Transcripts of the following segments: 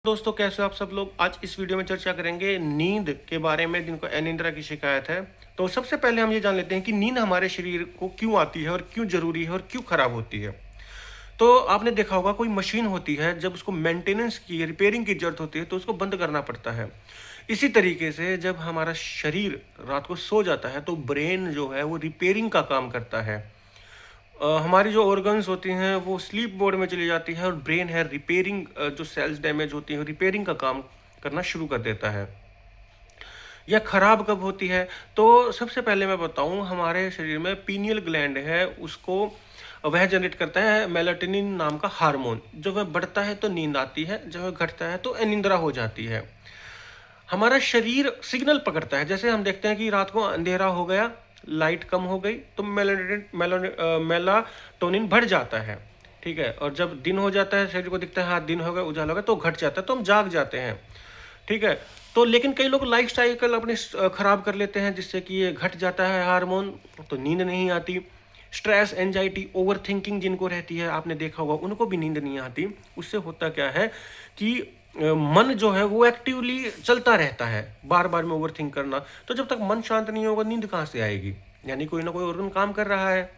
दोस्तों, कैसे हो आप सब लोग। आज इस वीडियो में चर्चा करेंगे नींद के बारे में जिनको अनिद्रा की शिकायत है। तो सबसे पहले हम ये जान लेते हैं कि नींद हमारे शरीर को क्यों आती है और क्यों जरूरी है और क्यों खराब होती है। तो आपने देखा होगा, कोई मशीन होती है, जब उसको मेंटेनेंस की रिपेयरिंग की जरूरत होती है तो उसको बंद करना पड़ता है। इसी तरीके से जब हमारा शरीर रात को सो जाता है तो ब्रेन जो है वो रिपेयरिंग का काम करता है। हमारी जो ऑर्गन्स होती हैं वो स्लीप मोड में चली जाती है और ब्रेन है रिपेयरिंग, जो सेल्स डैमेज होती हैं रिपेयरिंग का काम करना शुरू कर देता है। यह खराब कब होती है? तो सबसे पहले मैं बताऊं, हमारे शरीर में पीनियल ग्लैंड है, उसको वह जनरेट करता है मेलाटोनिन नाम का हार्मोन। जब वह बढ़ता है तो नींद आती है, जब वह घटता है तो अनिद्रा हो जाती है। हमारा शरीर सिग्नल पकड़ता है, जैसे हम देखते हैं कि रात को अंधेरा हो गया, लाइट कम हो गई तो मेलाटोनिन बढ़ जाता है। ठीक है, और जब दिन हो जाता है, शरीर को दिखता है हाँ दिन हो गया, उजाला हो गया, तो घट जाता है, तो हम जाग जाते हैं। ठीक है। तो लेकिन कई लोग लाइफ साइकिल अपने खराब कर लेते हैं, जिससे कि ये घट जाता है हार्मोन, तो नींद नहीं आती। स्ट्रेस, एंजाइटी, ओवर थिंकिंग जिनको रहती है, आपने देखा होगा, उनको भी नींद नहीं आती। उससे होता क्या है कि मन जो है वो एक्टिवली चलता रहता है, बार बार में ओवर थिंक करना। तो जब तक मन शांत नहीं होगा, नींद कहाँ से आएगी? यानी कोई ना कोई ऑर्गन काम कर रहा है।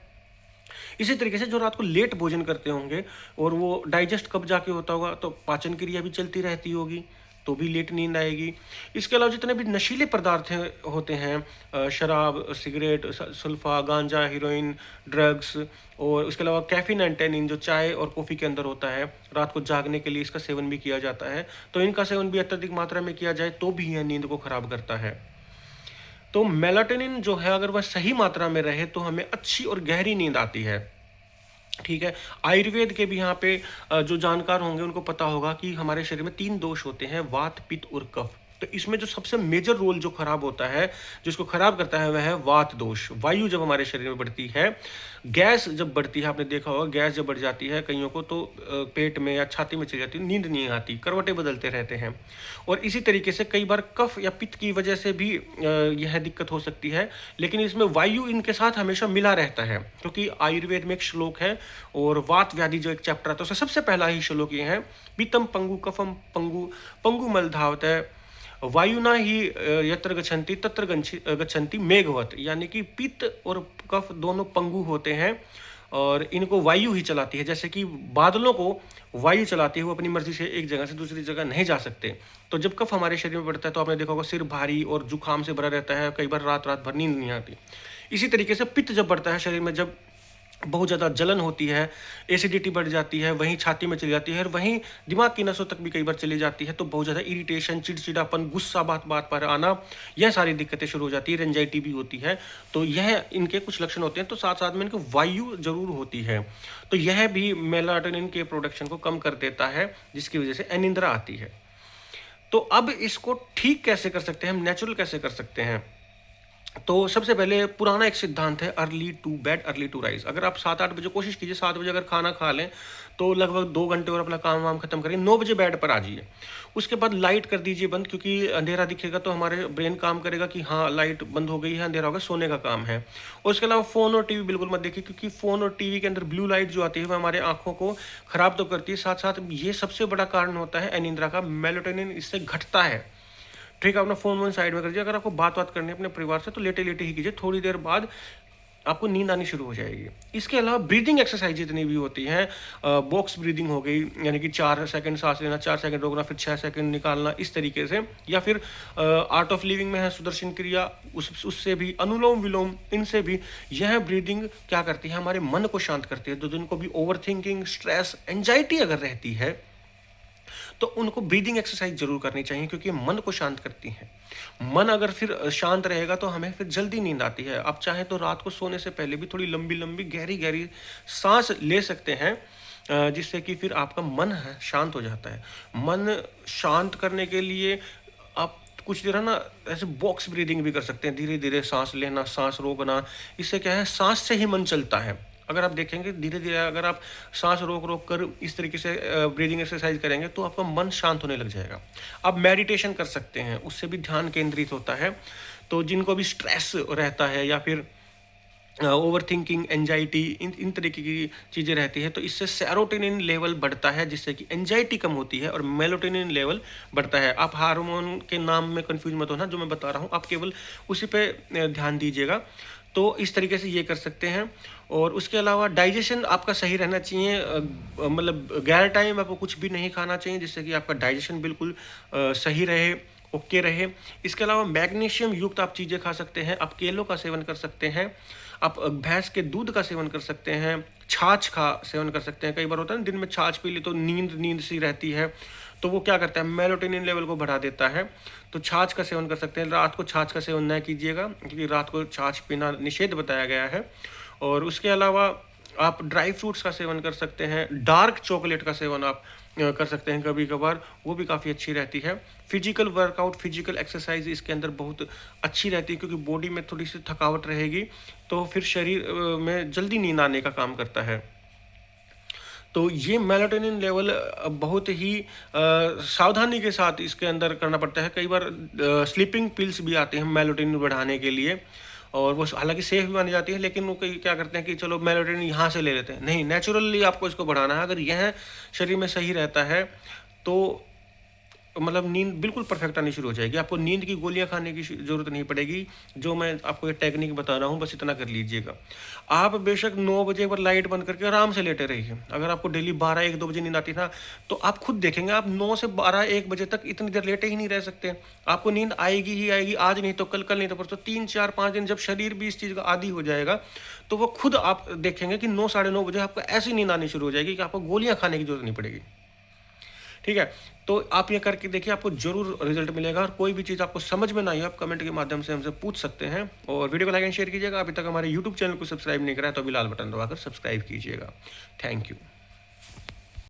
इसी तरीके से जो रात को लेट भोजन करते होंगे और वो डाइजेस्ट कब जाके होता होगा, तो पाचन क्रिया भी चलती रहती होगी, तो भी लेट नींद आएगी। इसके अलावा जितने भी नशीले पदार्थ होते हैं, शराब, सिगरेट, सल्फा, गांजा, हीरोइन, ड्रग्स, और उसके अलावा कैफीन एंड टैनिन जो चाय और कॉफ़ी के अंदर होता है, रात को जागने के लिए इसका सेवन भी किया जाता है। तो इनका सेवन भी अत्यधिक मात्रा में किया जाए तो भी यह नींद को खराब करता है। तो मेलाटोनिन जो है, अगर वह सही मात्रा में रहे तो हमें अच्छी और गहरी नींद आती है। ठीक है। आयुर्वेद के भी यहाँ पे जो जानकार होंगे उनको पता होगा कि हमारे शरीर में 3 दोष होते हैं, वात, पित्त और कफ। तो इसमें जो सबसे मेजर रोल जो खराब होता है, जिसको खराब करता है, वह है वात दोष। वायु जब हमारे शरीर में बढ़ती है, गैस जब बढ़ती है, आपने देखा होगा गैस जब बढ़ जाती है कईयों को, तो पेट में या छाती में चली जाती है, नींद नहीं आती, करवटें बदलते रहते हैं। और इसी तरीके से कई बार कफ या पित्त की वजह से भी यह दिक्कत हो सकती है। लेकिन इसमें वायु इनके साथ हमेशा मिला रहता है, क्योंकि आयुर्वेद में एक श्लोक है, और वात व्याधि जो एक चैप्टर आता है उसका सबसे पहला ही श्लोक ये है, पीतम पंगु कफम पंगु पंगु मल धावत वायुना ही यत्र गच्छन्ति तत्र गच्छन्ति मेघवत। यानी कि पित्त और कफ दोनों पंगु होते हैं और इनको वायु ही चलाती है। जैसे कि बादलों को वायु चलाती है, वो अपनी मर्जी से एक जगह से दूसरी जगह नहीं जा सकते। तो जब कफ हमारे शरीर में बढ़ता है तो आपने देखा होगा सिर भारी और जुकाम से भरा रहता है, कई बार रात रात भर नींद नहीं आती। इसी तरीके से पित्त जब बढ़ता है शरीर में, जब बहुत ज़्यादा जलन होती है, एसिडिटी बढ़ जाती है, वहीं छाती में चली जाती है और वहीं दिमाग की नसों तक भी कई बार चली जाती है, तो बहुत ज़्यादा इरिटेशन, चिड़चिड़ापन, गुस्सा बात बात पर आना, यह सारी दिक्कतें शुरू हो जाती है। एंजाइटी भी होती है। तो यह इनके कुछ लक्षण होते हैं। तो साथ साथ में इनको वायु जरूर होती है, तो यह भी मेलाटोनिन के प्रोडक्शन को कम कर देता है, जिसकी वजह से अनिद्रा आती है। तो अब इसको ठीक कैसे कर सकते हैं हम, नेचुरल कैसे कर सकते हैं? तो सबसे पहले पुराना एक सिद्धांत है, early to bed early to rise. अगर आप 7-8 बजे, कोशिश कीजिए 7 बजे अगर खाना खा लें तो लगभग 2 घंटे और अपना काम वाम खत्म करिए, 9 बजे बेड पर आ जाइए। उसके बाद लाइट कर दीजिए बंद, क्योंकि अंधेरा दिखेगा तो हमारे ब्रेन काम करेगा कि हाँ लाइट बंद हो गई है, अंधेरा हो गया, सोने का काम है। और उसके अलावा फ़ोन और टीवी बिल्कुल मत देखिए, क्योंकि फ़ोन और टीवी के अंदर ब्लू लाइट जो आती है वह हमारे आंखों को खराब तो करती है, साथ साथ ये सबसे बड़ा कारण होता है अनिद्रा का, मेलाटोनिन इससे घटता है। ठीक है, अपना फोन वोन साइड में कर दीजिए। अगर आपको बात करनी है अपने परिवार से तो लेटे लेटे ही कीजिए, थोड़ी देर बाद आपको नींद आनी शुरू हो जाएगी। इसके अलावा ब्रीदिंग एक्सरसाइज जितनी भी होती हैं, बॉक्स ब्रीदिंग हो गई, यानी कि 4 सेकंड सांस लेना, 4 सेकंड रोकना, फिर 6 सेकंड निकालना, इस तरीके से। या फिर आर्ट ऑफ लिविंग में है सुदर्शन क्रिया, उससे भी, अनुलोम विलोम, इनसे भी यह ब्रीदिंग क्या करती है, हमारे मन को शांत करती है। तो जिनको भी ओवर थिंकिंग, स्ट्रेस, एंजाइटी अगर रहती है तो उनको ब्रीदिंग एक्सरसाइज जरूर करनी चाहिए, क्योंकि मन को शांत करती है। मन अगर फिर शांत रहेगा तो हमें फिर जल्दी नींद आती है। आप चाहें तो रात को सोने से पहले भी थोड़ी लंबी लंबी गहरी गहरी सांस ले सकते हैं, जिससे कि फिर आपका मन है शांत हो जाता है। मन शांत करने के लिए आप कुछ देर है ना ऐसे बॉक्स ब्रीदिंग भी कर सकते हैं, धीरे धीरे सांस लेना, सांस रोकना। इससे क्या है, सांस से ही मन चलता है। अगर आप देखेंगे धीरे धीरे, अगर आप सांस रोक रोक कर इस तरीके से ब्रीदिंग एक्सरसाइज करेंगे तो आपका मन शांत होने लग जाएगा। आप मेडिटेशन कर सकते हैं, उससे भी ध्यान केंद्रित होता है। तो जिनको भी स्ट्रेस रहता है या फिर ओवरथिंकिंग, एंजाइटी, इन तरीके की चीज़ें रहती हैं, तो इससे सेरोटोनिन लेवल बढ़ता है जिससे कि एंजाइटी कम होती है और मेलाटोनिन लेवल बढ़ता है। आप हार्मोन के नाम में कंफ्यूज मत होना, जो मैं बता रहा हूँ आप केवल उसी पे ध्यान दीजिएगा। तो इस तरीके से ये कर सकते हैं। और उसके अलावा डाइजेशन आपका सही रहना चाहिए, मतलब गैर टाइम आपको कुछ भी नहीं खाना चाहिए जिससे कि आपका डाइजेशन बिल्कुल सही रहे, ओके रहे। इसके अलावा मैग्नीशियम युक्त आप चीज़ें खा सकते हैं, आप केलों का सेवन कर सकते हैं, आप भैंस के दूध का सेवन कर सकते हैं, छाछ का सेवन कर सकते हैं। कई बार होता है ना, दिन में छाछ पी ली तो नींद नींद सी रहती है, तो वो क्या करता है, मेलाटोनिन लेवल को बढ़ा देता है। तो छाछ का सेवन कर सकते हैं। रात को छाछ का सेवन न कीजिएगा क्योंकि रात को छाछ पीना निषेध बताया गया है। और उसके अलावा आप ड्राई फ्रूट्स का सेवन कर सकते हैं, डार्क चॉकलेट का सेवन आप कर सकते हैं कभी कभार, वो भी काफ़ी अच्छी रहती है। फिजिकल वर्कआउट, फिजिकल एक्सरसाइज इसके अंदर बहुत अच्छी रहती है क्योंकि बॉडी में थोड़ी सी थकावट रहेगी, तो फिर शरीर में जल्दी नींद आने का काम करता है। तो ये मेलाटोनिन लेवल बहुत ही सावधानी के साथ इसके अंदर करना पड़ता है। कई बार स्लीपिंग पिल्स भी आते हैं मेलाटोनिन बढ़ाने के लिए, और वो हालांकि सेफ भी मानी जाती है, लेकिन वो कई क्या करते हैं कि चलो मेलाटोनिन यहाँ से ले लेते हैं। नहीं, नेचुरली आपको इसको बढ़ाना है। अगर यह शरीर में सही रहता है तो मतलब नींद बिल्कुल परफेक्ट आनी शुरू हो जाएगी। आपको नींद की गोलियाँ खाने की ज़रूरत नहीं पड़ेगी। जो मैं आपको ये टेक्निक बता रहा हूँ, बस इतना कर लीजिएगा। आप बेशक 9 बजे पर लाइट बंद करके आराम से लेटे रहिए। अगर आपको डेली 12-1-2 बजे नींद आती ना, तो आप खुद देखेंगे आप 9 से 12-1 बजे तक इतनी देर लेटे ही नहीं रह सकते। आपको नींद आएगी ही आएगी, आज नहीं तो कल, कल नहीं तो परसों, 3-4-5 दिन जब शरीर भी इस चीज़ का आदी हो जाएगा, तो वो खुद आप देखेंगे कि 9 साढ़े 9 बजे आपको ऐसी नींद आनी शुरू हो जाएगी कि आपको गोलियाँ खाने की ज़रूरत नहीं पड़ेगी। ठीक है, तो आप ये करके देखिए, आपको ज़रूर रिजल्ट मिलेगा। और कोई भी चीज़ आपको समझ में ना आई हो, आप कमेंट के माध्यम से हमसे पूछ सकते हैं। और वीडियो को लाइक एंड शेयर कीजिएगा। अभी तक हमारे यूट्यूब चैनल को सब्सक्राइब नहीं करा है तो अभी लाल बटन दबाकर सब्सक्राइब कीजिएगा। Thank you.